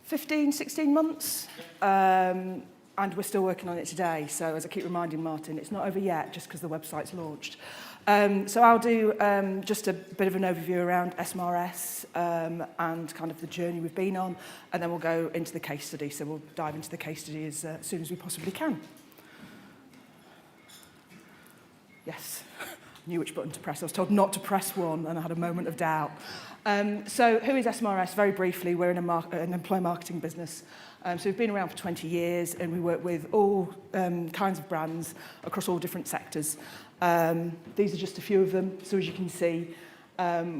15, 16 months. And we're still working on it today. So as I keep reminding Martin, it's not over yet just because the website's launched. So I'll do just a bit of an overview around SMRS and kind of the journey we've been on, and then we'll go into the case study. So we'll dive into the case study as soon as we possibly can. Yes, I knew which button to press. I was told not to press one, and I had a moment of doubt. So who is SMRS? Very briefly, we're in an employer marketing business. So we've been around for 20 years, and we work with all kinds of brands across all different sectors. These are just a few of them. So as you can see,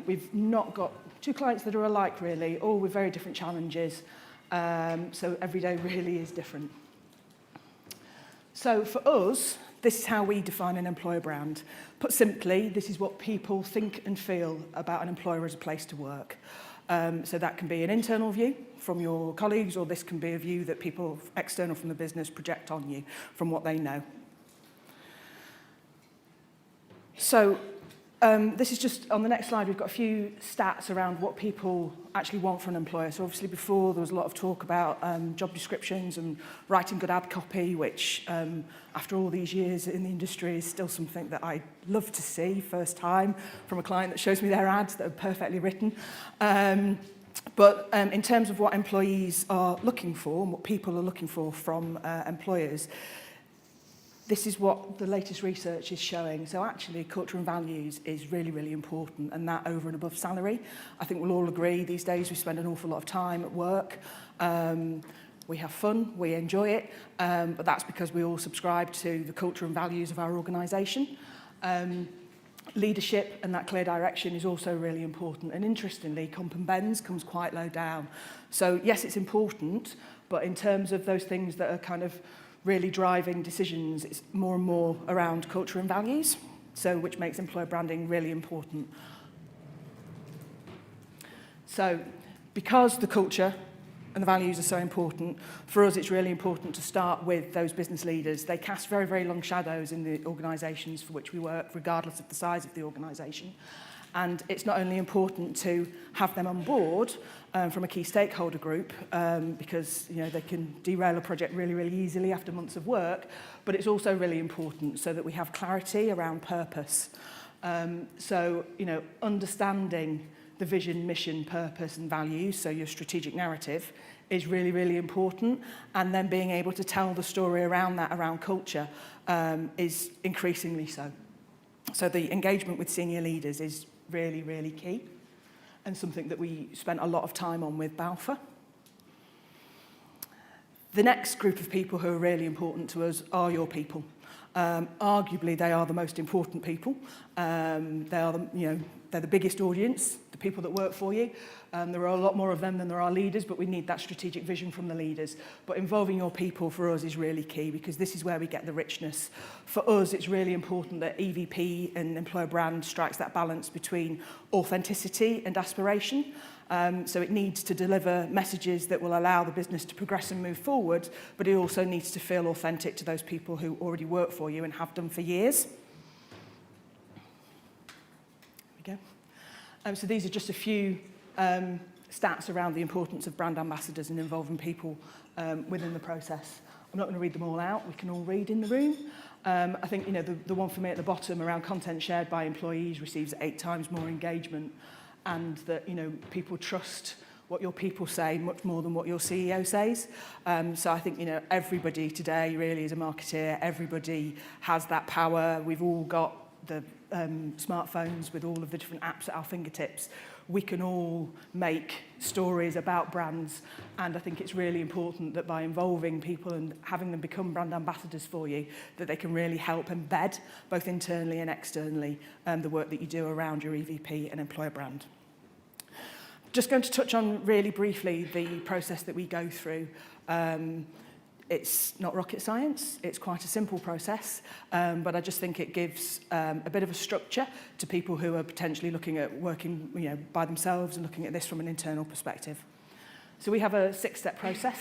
we've not got two clients that are alike, really, all with very different challenges. So every day really is different. So for us, this is how we define an employer brand. Put simply, this is what people think and feel about an employer as a place to work. So that can be an internal view from your colleagues, or this can be a view that people external from the business project on you from what they know. So this is just, on the next slide, we've got a few stats around what people actually want from an employer. So obviously before there was a lot of talk about job descriptions and writing good ad copy, which after all these years in the industry is still something that I love to see first time from a client that shows me their ads that are perfectly written. But in terms of what employees are looking for and what people are looking for from employers, this is what the latest research is showing. So actually, culture and values is really, really important, and that over and above salary. I think we'll all agree these days we spend an awful lot of time at work. We have fun, we enjoy it, but that's because we all subscribe to the culture and values of our organisation. Leadership and that clear direction is also really important. And interestingly, comp and bends comes quite low down. So yes, it's important, but in terms of those things that are kind of really driving decisions, it's more and more around culture and values, so which makes employer branding really important. So because the culture and the values are so important, for us it's really important to start with those business leaders. They cast very, very long shadows in the organisations for which we work, regardless of the size of the organisation. And it's not only important to have them on board from a key stakeholder group, because they can derail a project really, really easily after months of work, but it's also really important so that we have clarity around purpose. So understanding the vision, mission, purpose and values, so your strategic narrative, is really, really important. And then being able to tell the story around that, around culture, is increasingly so. So the engagement with senior leaders is really, really key, and something that we spent a lot of time on with Balfour. The next group of people who are really important to us are your people. Arguably, they are the most important people. They're the biggest audience, the people that work for you. There are a lot more of them than there are leaders, but we need that strategic vision from the leaders. But involving your people for us is really key, because this is where we get the richness. For us, it's really important that EVP and employer brand strikes that balance between authenticity and aspiration. So it needs to deliver messages that will allow the business to progress and move forward, but it also needs to feel authentic to those people who already work for you and have done for years. There we go. So these are just a few stats around the importance of brand ambassadors and involving people within the process. I'm not going to read them all out. We can all read in the room. I think the one for me at the bottom around content shared by employees receives 8 times more engagement, and that people trust what your people say much more than what your CEO says. So I think everybody today really is a marketeer. Everybody has that power. We've all got the smartphones with all of the different apps at our fingertips. We can all make stories about brands, and I think it's really important that by involving people and having them become brand ambassadors for you, that they can really help embed, both internally and externally, the work that you do around your EVP and employer brand. Just going to touch on really briefly the process that we go through. It's not rocket science, it's quite a simple process, but I just think it gives a bit of a structure to people who are potentially looking at working by themselves and looking at this from an internal perspective. So we have a 6-step process.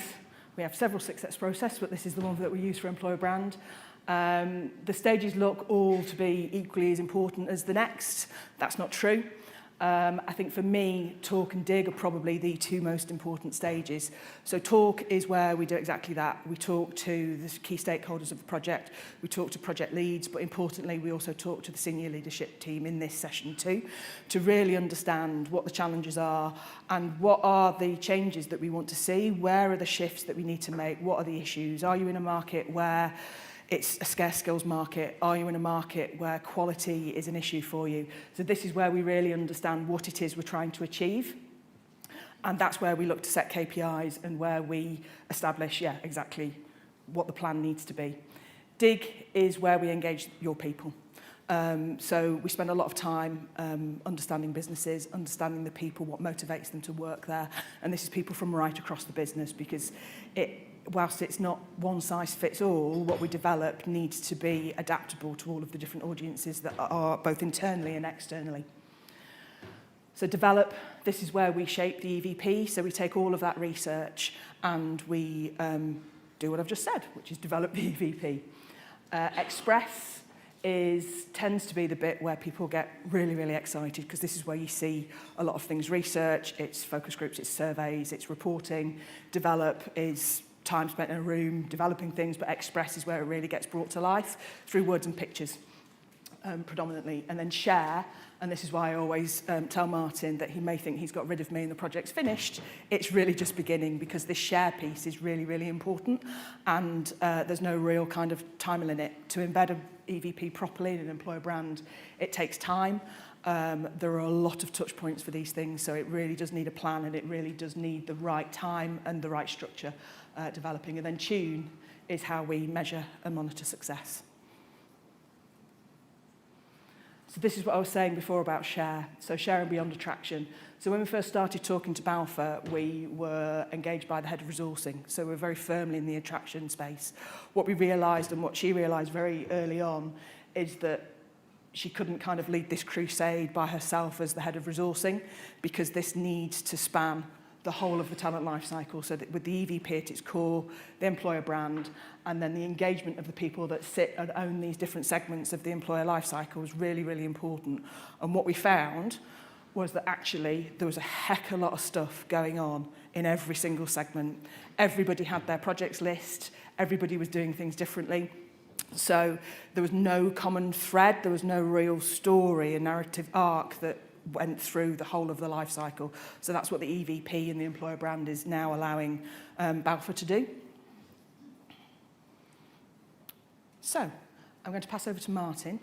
We have several 6-step processes, but this is the one that we use for employer brand. The stages look all to be equally as important as the next. That's not true. I think for me, talk and dig are probably the two most important stages. So talk is where we do exactly that. We talk to the key stakeholders of the project, we talk to project leads, but importantly, we also talk to the senior leadership team in this session too, to really understand what the challenges are and what are the changes that we want to see, where are the shifts that we need to make, what are the issues. Are you in a market where it's a scarce skills market? Are you in a market where quality is an issue for you? So this is where we really understand what it is we're trying to achieve. And that's where we look to set KPIs and where we establish, exactly what the plan needs to be. Dig is where we engage your people. So we spend a lot of time understanding businesses, understanding the people, what motivates them to work there. And this is people from right across the business, because whilst it's not one size fits all, what we develop needs to be adaptable to all of the different audiences that are both internally and externally. So develop, this is where we shape the EVP. So we take all of that research and we do what I've just said, which is develop the EVP. Express tends to be the bit where people get really, really excited, because this is where you see a lot of things. Research, it's focus groups, it's surveys, it's reporting. Develop is time spent in a room developing things, but express is where it really gets brought to life through words and pictures predominantly. And then share, and this is why I always tell Martin that he may think he's got rid of me and the project's finished. It's really just beginning, because this share piece is really, really important, and there's no real kind of time limit. To embed an EVP properly in an employer brand, it takes time. There are a lot of touch points for these things, so it really does need a plan, and it really does need the right time and the right structure developing. And then tune is how we measure and monitor success. So this is what I was saying before about share. So share and beyond attraction. So when we first started talking to Balfour, we were engaged by the head of resourcing. So we're very firmly in the attraction space. What we realised, and what she realised very early on, is that she couldn't kind of lead this crusade by herself as the head of resourcing, because this needs to span the whole of the talent life cycle. So that with the EVP at its core, the employer brand, and then the engagement of the people that sit and own these different segments of the employer life cycle is really, really important. And what we found was that actually there was a heck of a lot of stuff going on in every single segment. Everybody had their projects list, everybody was doing things differently. So there was no common thread, there was no real story, a narrative arc that went through the whole of the life cycle. So that's what the EVP and the employer brand is now allowing Balfour to do. So I'm going to pass over to Martin,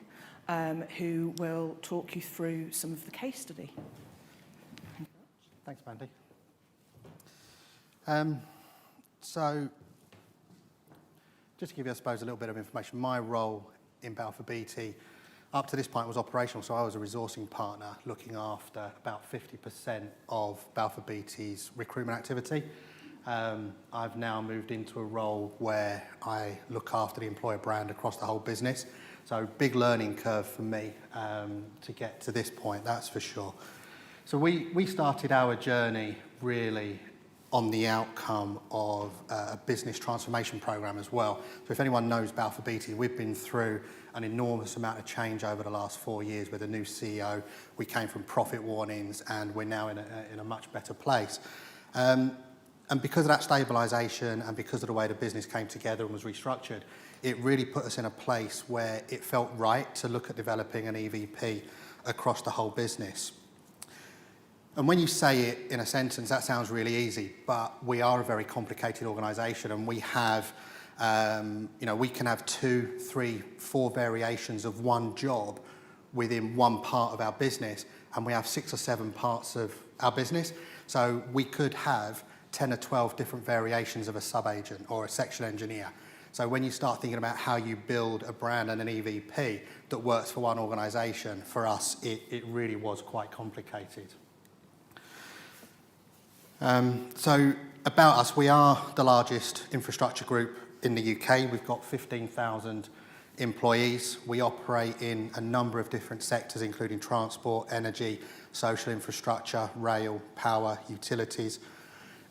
who will talk you through some of the case study. Thanks, Mandy. So just to give you, I suppose, a little bit of information, my role in Balfour Beatty up to this point was operational, so I was a resourcing partner looking after about 50% of Balfour Beatty's recruitment activity. I've now moved into a role where I look after the employer brand across the whole business. So big learning curve for me to get to this point, that's for sure. So we started our journey really on the outcome of a business transformation program as well. So if anyone knows Balfour Beatty, we've been through an enormous amount of change over the last 4 years with a new CEO. We came from profit warnings and we're now in a much better place. And because of that stabilisation and because of the way the business came together and was restructured, it really put us in a place where it felt right to look at developing an EVP across the whole business. And when you say it in a sentence, that sounds really easy, but we are a very complicated organisation, and we have, we can have 2, 3, 4 variations of one job within one part of our business, and we have 6 or 7 parts of our business. So we could have 10 or 12 different variations of a sub-agent or a section engineer. So when you start thinking about how you build a brand and an EVP that works for one organisation, for us, it really was quite complicated. So about us, we are the largest infrastructure group in the UK. We've got 15,000 employees. We operate in a number of different sectors, including transport, energy, social infrastructure, rail, power, utilities.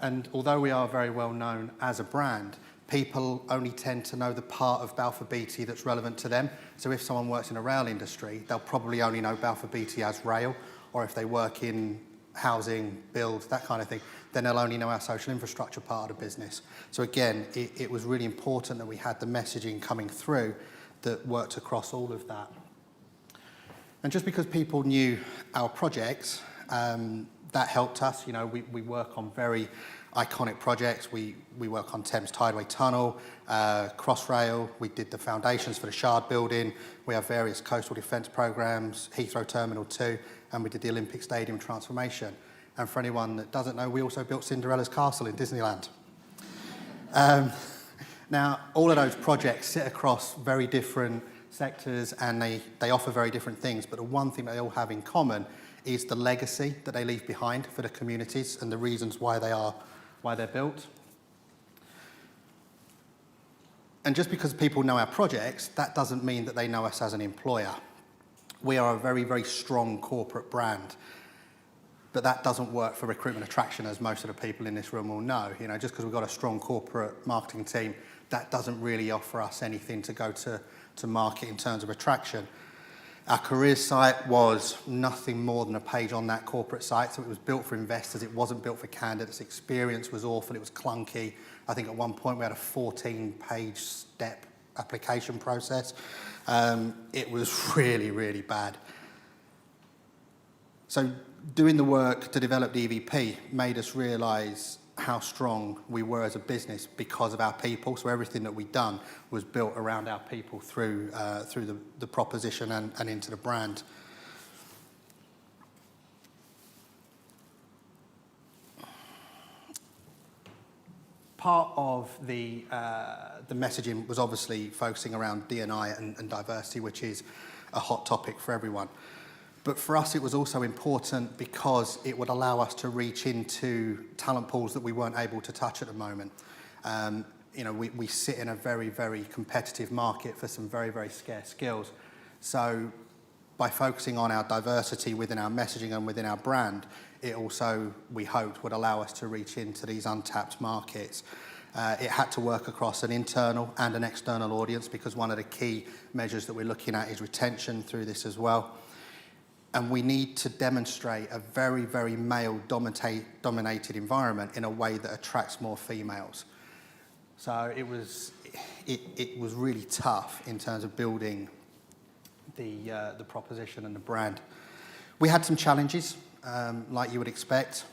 And although we are very well known as a brand, people only tend to know the part of Balfour Beatty that's relevant to them. So if someone works in a rail industry, they'll probably only know Balfour Beatty as rail, or if they work in housing, build, that kind of thing, then they'll only know our social infrastructure part of the business. So again, it was really important that we had the messaging coming through that worked across all of that. And just because people knew our projects, that helped us. You know, we work on very iconic projects. We work on Thames Tideway Tunnel, Crossrail. We did the foundations for the Shard building. We have various coastal defence programmes, Heathrow Terminal 2, and we did the Olympic Stadium transformation. And for anyone that doesn't know, we also built Cinderella's Castle in Disneyland. Now, all of those projects sit across very different sectors, and they offer very different things, but the one thing they all have in common is the legacy that they leave behind for the communities and the reasons why they're built. And just because people know our projects, that doesn't mean that they know us as an employer. We are a very, very strong corporate brand, but that doesn't work for recruitment attraction, as most of the people in this room will know. You know, just because we've got a strong corporate marketing team, that doesn't really offer us anything to go to market in terms of attraction. Our careers site was nothing more than a page on that corporate site, so it was built for investors, it wasn't built for candidates. Experience was awful, it was clunky. I think at one point we had a 14-page step application process. It was really, really bad. So doing the work to develop the EVP made us realise how strong we were as a business because of our people. So everything that we'd done was built around our people through the proposition and into the brand. Part of the messaging was obviously focusing around D&I and diversity, which is a hot topic for everyone. But for us, it was also important because it would allow us to reach into talent pools that we weren't able to touch at the moment. You know, we sit in a very, very competitive market for some very, very scarce skills. So by focusing on our diversity within our messaging and within our brand, it also, we hoped, would allow us to reach into these untapped markets. It had to work across an internal and an external audience because one of the key measures that we're looking at is retention through this as well. And we need to demonstrate a very, very male-dominated environment in a way that attracts more females. So it was really tough in terms of building the proposition and the brand. We had some challenges, like you would expect.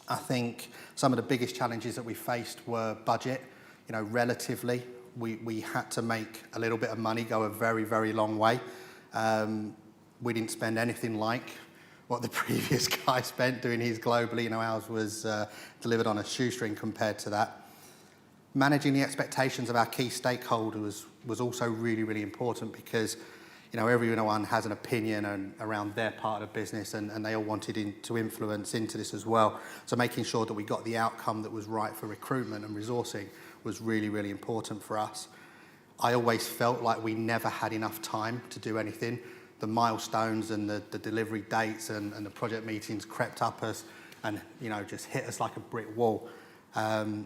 I think some of the biggest challenges that we faced were budget. You know, relatively, we had to make a little bit of money go a very, very long way. We didn't spend anything like what the previous guy spent doing his globally. You know, ours was delivered on a shoestring compared to that. Managing the expectations of our key stakeholders was also really, really important because, you know, everyone has an opinion around their part of the business and they all wanted to influence into this as well. So making sure that we got the outcome that was right for recruitment and resourcing was really, really important for us. I always felt like we never had enough time to do anything. The milestones and the delivery dates and the project meetings crept up us and, you know, just hit us like a brick wall. And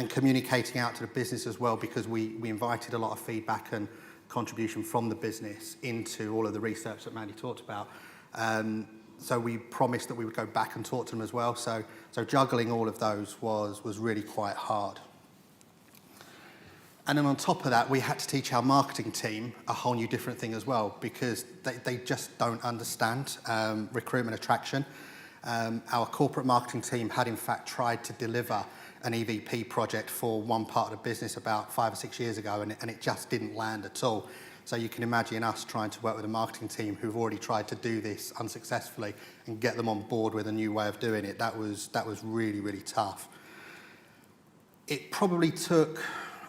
communicating out to the business as well, because we invited a lot of feedback and contribution from the business into all of the research that Mandy talked about. So we promised that we would go back and talk to them as well. So juggling all of those was really quite hard. And then on top of that, we had to teach our marketing team a whole new different thing as well, because they just don't understand recruitment attraction. Our corporate marketing team had in fact tried to deliver an EVP project for one part of the business about 5 or 6 years ago, and it just didn't land at all. So you can imagine us trying to work with a marketing team who've already tried to do this unsuccessfully and get them on board with a new way of doing it. That was really, really tough. It probably took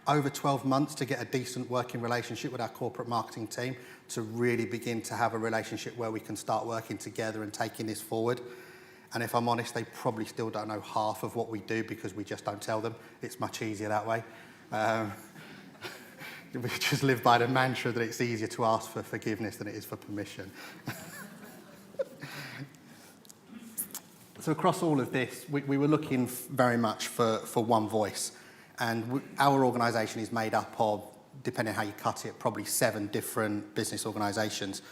over 12 months to get a decent working relationship with our corporate marketing team to really begin to have a relationship where we can start working together and taking this forward. And if I'm honest, they probably still don't know half of what we do because we just don't tell them. It's much easier that way. We just live by the mantra that it's easier to ask for forgiveness than it is for permission. So across all of this, we were looking very much for one voice. And our organisation is made up of, depending on how you cut it, probably 7 different business organisations.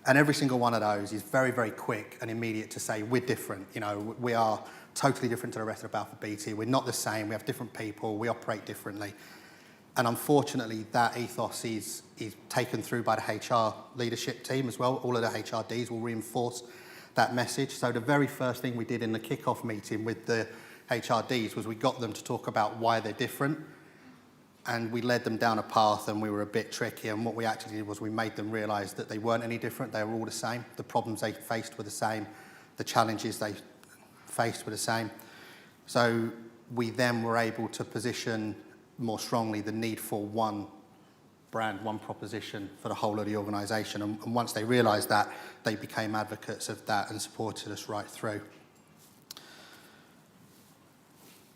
And every single one of those is very, very quick and immediate to say, we're different. You know, we are totally different to the rest of Balfour BT. We're not the same. We have different people. We operate differently. And unfortunately, that ethos is taken through by the HR leadership team as well. All of the HRDs will reinforce that message. So the very first thing we did in the kick-off meeting with the HRDs was we got them to talk about why they're different. And we led them down a path, and we were a bit tricky. And what we actually did was we made them realise that they weren't any different. They were all the same. The problems they faced were the same. The challenges they faced were the same. So we then were able to position more strongly the need for one brand, one proposition for the whole of the organisation. And once they realised that, they became advocates of that and supported us right through.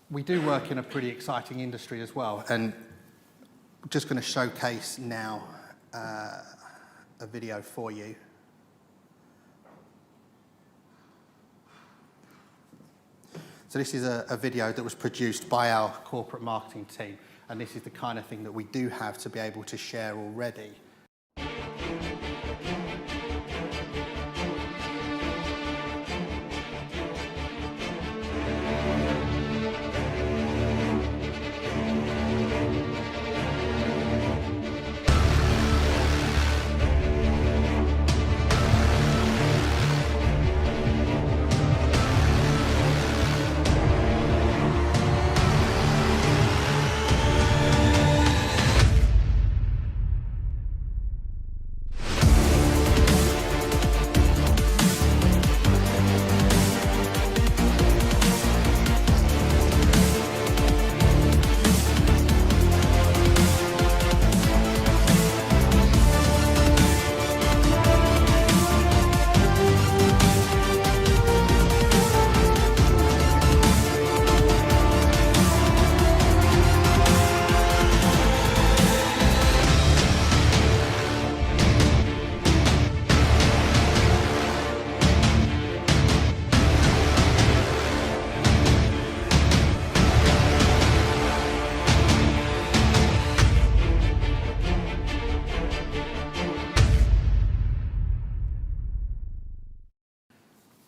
We do work in a pretty exciting industry as well. And I'm just going to showcase now a video for you. So this is a video that was produced by our corporate marketing team, and this is the kind of thing that we do have to be able to share already.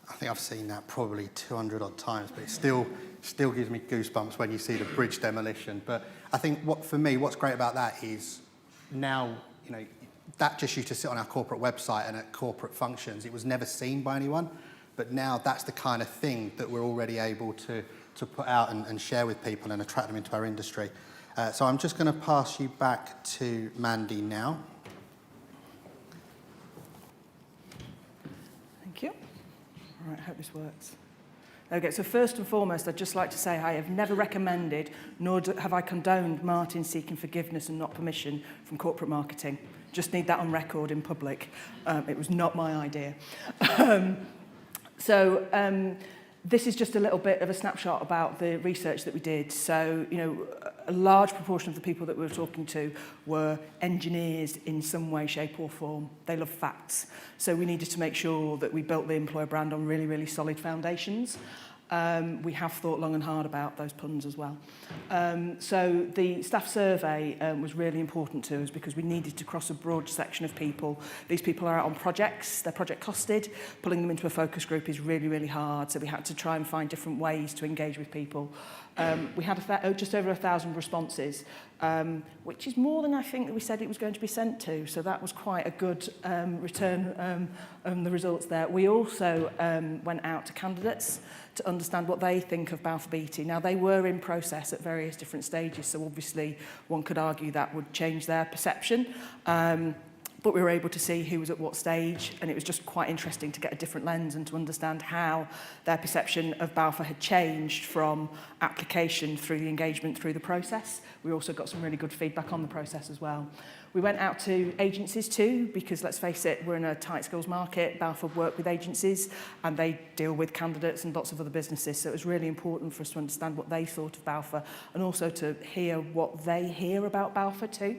I think I've seen that probably 200 odd times, but it still gives me goosebumps when you see the bridge demolition. But I think for me, what's great about that is now, you know, that just used to sit on our corporate website and at corporate functions. It was never seen by anyone, but now that's the kind of thing that we're already able to put out and share with people and attract them into our industry. So I'm just going to pass you back to Mandy now. Thank you. All right, I hope this works. Okay, so first and foremost, I'd just like to say I have never recommended, nor have I condoned Martin seeking forgiveness and not permission from corporate marketing. Just need that on record in public. It was not my idea. This is just a little bit of a snapshot about the research that we did. So, you know, a large proportion of the people that we were talking to were engineers in some way, shape or form. They love facts. So we needed to make sure that we built the employer brand on really, really solid foundations. We have thought long and hard about those puns as well. So the staff survey was really important to us because we needed to cross a broad section of people. These people are out on projects, they're project costed. Pulling them into a focus group is really, really hard. So we had to try and find different ways to engage with people. We had just over 1,000 responses, which is more than I think that we said it was going to be sent to. So that was quite a good return on the results there. We also went out to candidates to understand what they think of Balfour Beatty. Now, they were in process at various different stages, so obviously one could argue that would change their perception. But we were able to see who was at what stage, and it was just quite interesting to get a different lens and to understand how their perception of Balfour had changed from application through the engagement through the process. We also got some really good feedback on the process as well. We went out to agencies too, because let's face it, we're in a tight skills market. Balfour work with agencies and they deal with candidates and lots of other businesses. So it was really important for us to understand what they thought of Balfour and also to hear what they hear about Balfour too.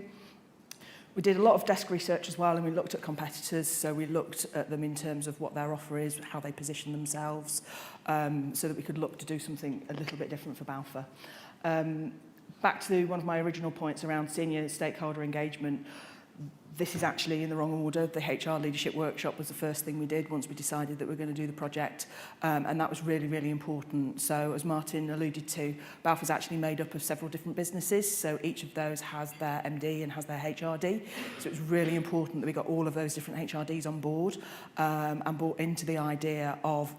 We did a lot of desk research as well, and we looked at competitors. So we looked at them in terms of what their offer is, how they position themselves, so that we could look to do something a little bit different for Balfour. Back to one of my original points around senior stakeholder engagement. this is actually in the wrong order. The HR leadership workshop was the first thing we did once we decided that we were going to do the project, and that was really, really important. So as Martin alluded to, Balfour's actually made up of several different businesses, so each of those has their MD and has their HRD. So it's really important that we got all of those different HRDs on board and bought into the idea of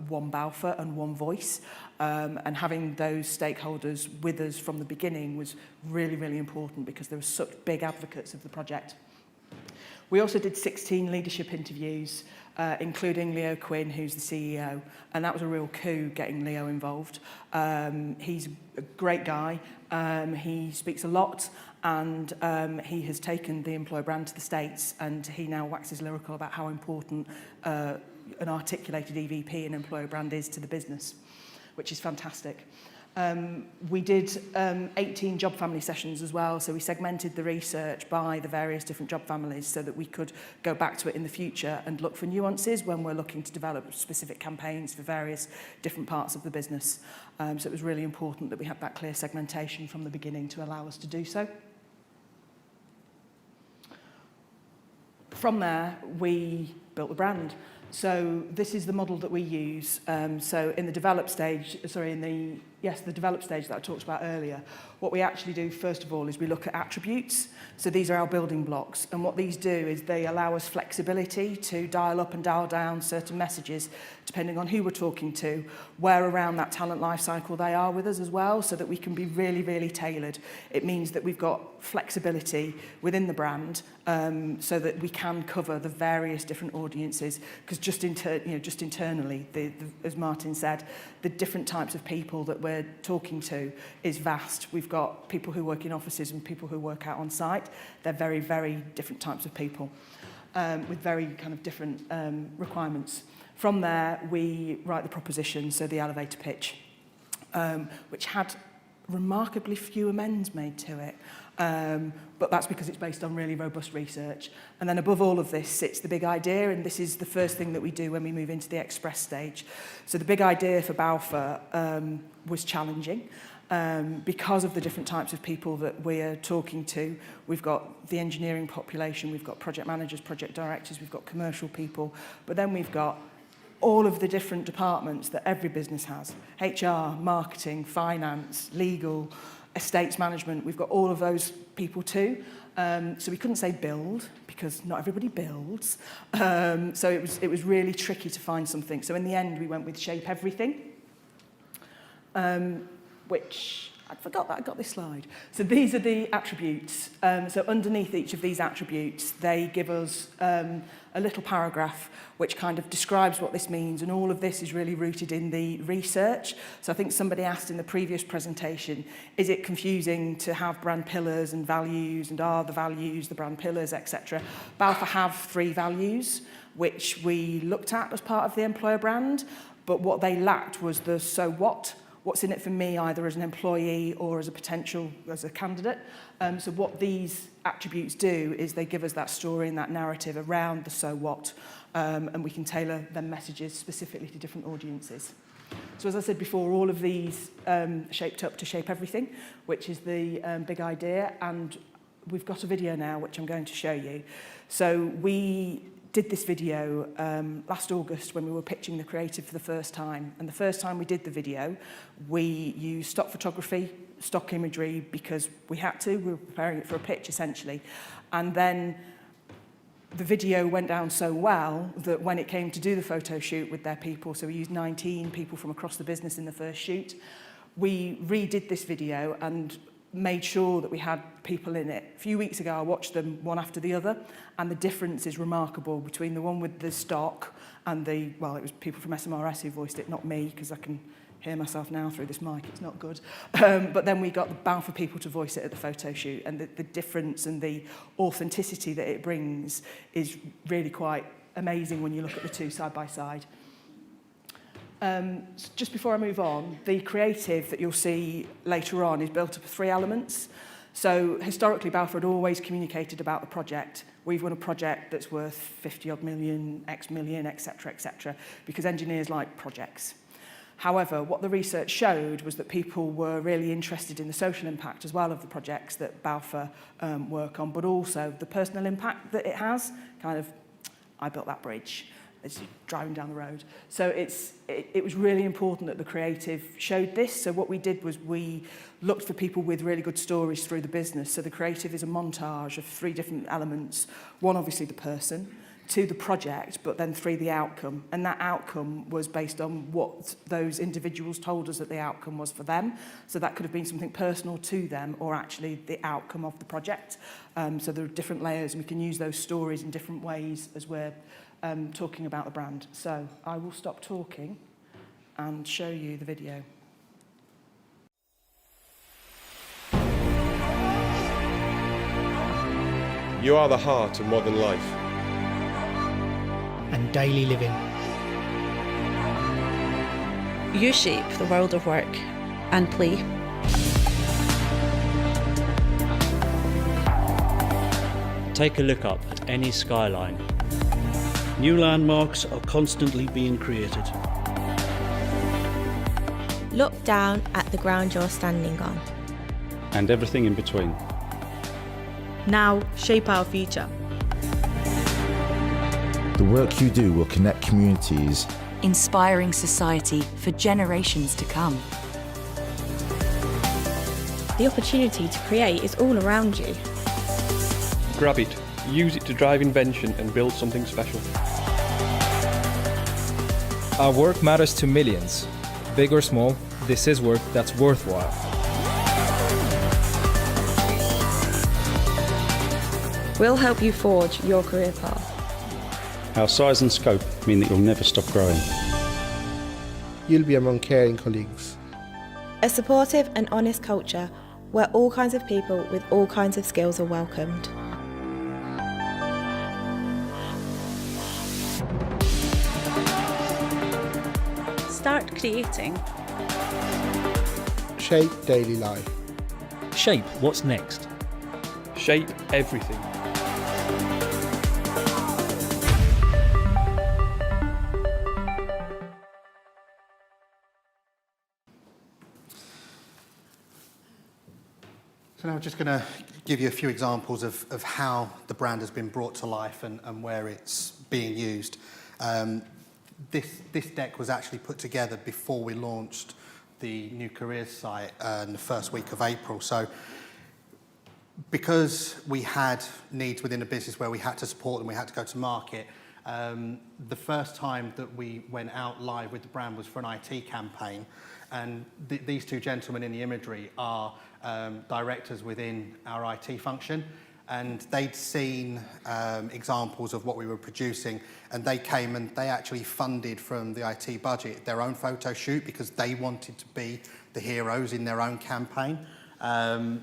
one Balfour and one voice. And having those stakeholders with us from the beginning was really, really important because they were such big advocates of the project. We also did 16 leadership interviews, including Leo Quinn, who's the CEO, and that was a real coup getting Leo involved. He's a great guy, he speaks a lot, and he has taken the employer brand to the States, and he now waxes lyrical about how important an articulated EVP and employer brand is to the business, which is fantastic. We did 18 job family sessions as well, so we segmented the research by the various different job families so that we could go back to it in the future and look for nuances when we're looking to develop specific campaigns for various different parts of the business. So it was really important that we had that clear segmentation from the beginning to allow us to do so. From there, we built the brand. So this is the model that we use. So in the develop stage, the develop stage that I talked about earlier, what we actually do first of all is we look at attributes. So these are our building blocks, and what these do is they allow us flexibility to dial up and dial down certain messages depending on who we're talking to, where around that talent life cycle they are with us as well, so that we can be really, really tailored. It means that we've got flexibility within the brand, so that we can cover the various different audiences, because just internally, as Martin said, the different types of people that we're talking to is vast. We've got people who work in offices and people who work out on site. They're very, very different types of people with very kind of different requirements. From there, we write the proposition, so the elevator pitch, which had remarkably few amends made to it. But that's because it's based on really robust research. And then above all of this sits the big idea, and this is the first thing that we do when we move into the express stage. So the big idea for Balfour was challenging. Because of the different types of people that we're talking to. We've got the engineering population, we've got project managers, project directors, we've got commercial people, but then we've got all of the different departments that every business has. HR, marketing, finance, legal, estates management, we've got all of those people too. So we couldn't say build, because not everybody builds. So it was really tricky to find something. So in the end, we went with shape everything. Which, I forgot that I got this slide. So these are the attributes. So underneath each of these attributes, they give us a little paragraph which kind of describes what this means, and all of this is really rooted in the research. So I think somebody asked in the previous presentation, is it confusing to have brand pillars and values, and are the values the brand pillars, etc. Balfour have 3 values, which we looked at as part of the employer brand, but what they lacked was the so what. What's in it for me, either as an employee or as a candidate. So what these attributes do is they give us that story and that narrative around the so what, and we can tailor them messages specifically to different audiences. So as I said before, all of these shaped up to shape everything, which is the big idea, and we've got a video now which I'm going to show you. So we did this video last August when we were pitching the creative for the first time. And the first time we did the video, we used stock photography, stock imagery, because we had to. We were preparing it for a pitch, essentially. And then the video went down so well that when it came to do the photo shoot with their people, so we used 19 people from across the business in the first shoot, we redid this video and made sure that we had people in it. A few weeks ago, I watched them one after the other, and the difference is remarkable between the one with the stock and it was people from SMRS who voiced it, not me, because I can hear myself now through this mic, it's not good. But then we got the Balfour people to voice it at the photo shoot, and the difference and the authenticity that it brings is really quite amazing when you look at the two side by side. Just before I move on, the creative that you'll see later on is built up of 3 elements. So historically, Balfour had always communicated about the project. We've won a project that's worth 50 odd million, X million, etc., etc., because engineers like projects. However, what the research showed was that people were really interested in the social impact as well of the projects that Balfour work on, but also the personal impact that it has. Kind of, I built that bridge as you're driving down the road. So it was really important that the creative showed this. So what we did was we looked for people with really good stories through the business. So the creative is a montage of 3 different elements. 1, obviously the person, 2, the project, but then 3, the outcome. And that outcome was based on what those individuals told us that the outcome was for them. So that could have been something personal to them or actually the outcome of the project. So there are different layers, and we can use those stories in different ways as we're talking about the brand. So I will stop talking and show you the video. You are the heart of modern life. And daily living. You shape the world of work and play. Take a look up at any skyline. New landmarks are constantly being created. Look down at the ground you're standing on. And everything in between. Now, shape our future. The work you do will connect communities, inspiring society for generations to come. The opportunity to create is all around you. Grab it, use it to drive invention and build something special. Our work matters to millions. Big or small, this is work that's worthwhile. We'll help you forge your career path. Our size and scope mean that you'll never stop growing. You'll be among caring colleagues. A supportive and honest culture where all kinds of people with all kinds of skills are welcomed. Start creating. Shape daily life. Shape what's next. Shape everything. So now I'm just going to give you a few examples of how the brand has been brought to life and where it's being used. This deck was actually put together before we launched the new careers site in the first week of April. So because we had needs within the business where we had to support them, we had to go to market, the first time that we went out live with the brand was for an IT campaign. And these 2 gentlemen in the imagery are directors within our IT function, and they'd seen examples of what we were producing, and they came and they actually funded from the IT budget their own photo shoot because they wanted to be the heroes in their own campaign. And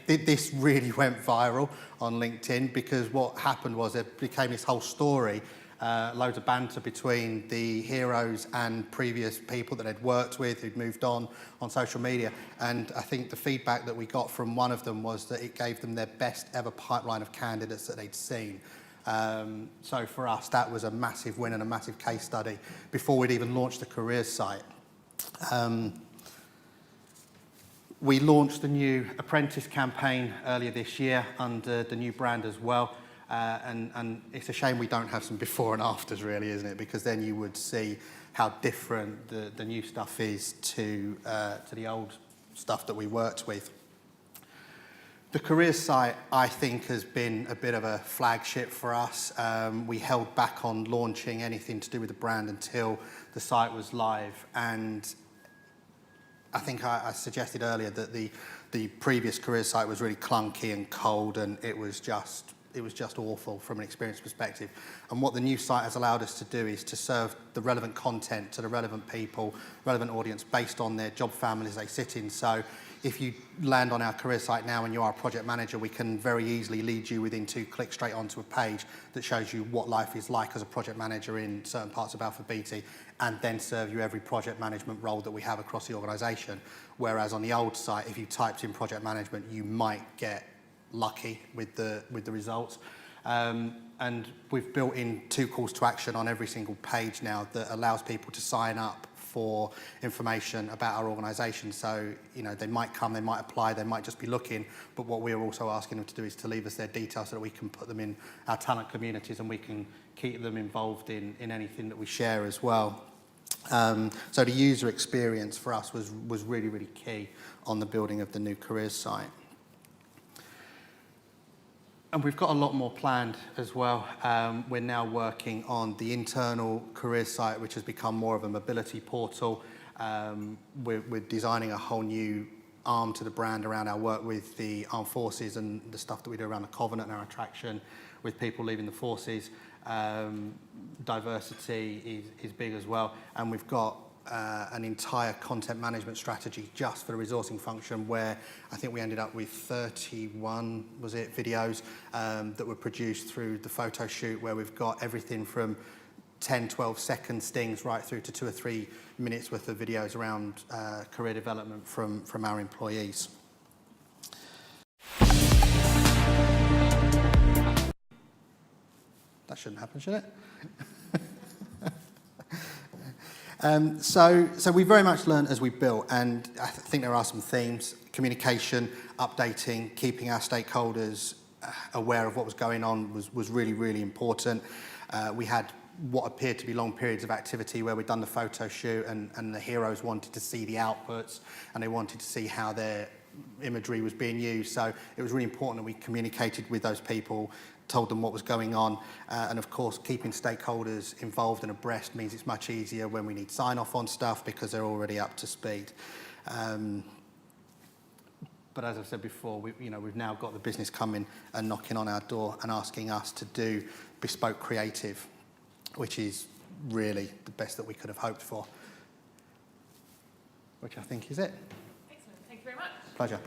this really went viral on LinkedIn because what happened was it became this whole story, loads of banter between the heroes and previous people that they'd worked with who'd moved on social media. And I think the feedback that we got from one of them was that it gave them their best ever pipeline of candidates that they'd seen. So for us, that was a massive win and a massive case study before we'd even launched the careers site. We launched the new apprentice campaign earlier this year under the new brand as well. And it's a shame we don't have some before and afters, really, isn't it? Because then you would see how different the new stuff is to the old stuff that we worked with. The careers site, I think, has been a bit of a flagship for us. We held back on launching anything to do with the brand until the site was live. And I think I suggested earlier that the previous careers site was really clunky and cold, and it was just awful from an experience perspective. And what the new site has allowed us to do is to serve the relevant content to the relevant people, relevant audience based on their job families they sit in. So if you land on our career site now and you are a project manager, we can very easily lead you within 2 clicks straight onto a page that shows you what life is like as a project manager in certain parts of Alpha BT, and then serve you every project management role that we have across the organisation. Whereas on the old site, if you typed in project management, you might get lucky with the results. And we've built in 2 calls to action on every single page now that allows people to sign up for information about our organisation. So, you know, they might come, they might apply, they might just be looking, but what we're also asking them to do is to leave us their details so that we can put them in our talent communities and we can keep them involved in anything that we share as well. So the user experience for us was really, really key on the building of the new careers site. And we've got a lot more planned as well. We're now working on the internal careers site, which has become more of a mobility portal. We're designing a whole new arm to the brand around our work with the armed forces and the stuff that we do around the Covenant and our attraction with people leaving the forces. Diversity is big as well, and we've got an entire content management strategy just for the resourcing function, where I think we ended up with 31, was it, videos that were produced through the photo shoot, where we've got everything from 10, 12-second stings right through to 2 or 3 minutes worth of videos around career development from our employees. That shouldn't happen, should it? So we very much learned as we built, and I think there are some themes: communication, updating, keeping our stakeholders aware of what was going on was really, really important. We had what appeared to be long periods of activity where we'd done the photo shoot and the heroes wanted to see the outputs and they wanted to see how their imagery was being used. So it was really important that we communicated with those people, told them what was going on, and of course keeping stakeholders involved and abreast means it's much easier when we need sign-off on stuff because they're already up to speed. But as I've said before, we've now got the business coming and knocking on our door and asking us to do bespoke creative, which is really the best that we could have hoped for, which I think is it. Excellent, thank you very much. Pleasure.